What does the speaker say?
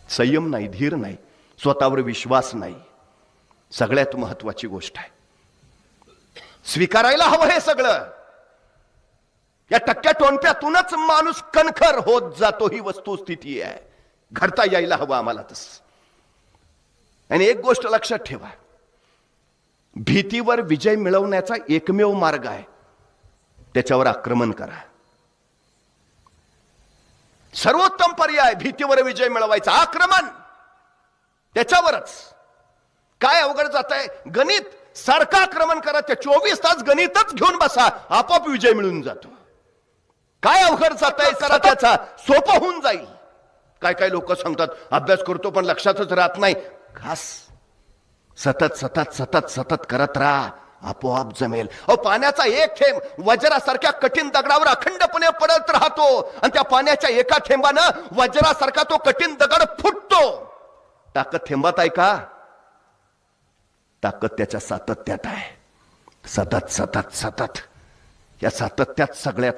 संयम नाही, धीर नाही, स्वतःवर विश्वास नाही. सगळ्यात महत्वाची गोष्ट आहे. स्वीकारायला हवं हे सगळं. या टक्क्या टोणप्यातूनच माणूस कणखर होत जातो, ही वस्तुस्थिती आहे. घडता यायला हवं आम्हाला तसं. आणि एक गोष्ट लक्षात ठेवा, भीतीवर विजय मिळवण्याचा एकमेव मार्ग आहे त्याच्यावर आक्रमण करा. सर्वोत्तम पर्याय भीतीवर विजय मिळवायचा, आक्रमण. त्याच्यावरच. काय अवघड जात आहे? गणित सारखं आक्रमण करा, त्या 24 तास गणितच घेऊन बसा, आपोआप विजय मिळून जातो. काय अवघड जात आहे? करा त्याचा, सोपं होऊन जाईल. काय काय लोक सांगतात अभ्यास करतो पण लक्षातच राहत नाही. खास सतत सतत सतत सतत करत राहा, आपोआप जमेल. पाण्याचा एक थेंब वज्रासारख्या कठीण दगडावर अखंडपणे पडत राहतो आणि त्या पाण्याच्या एका थेंबानं वज्रासारखा तो कठीण दगड फुटतो. ताकद थेंबात आहे का? ताकद त्याच्या सातत्यात आहे. सतत सतत सतत, या सातत्यात सगळ्यात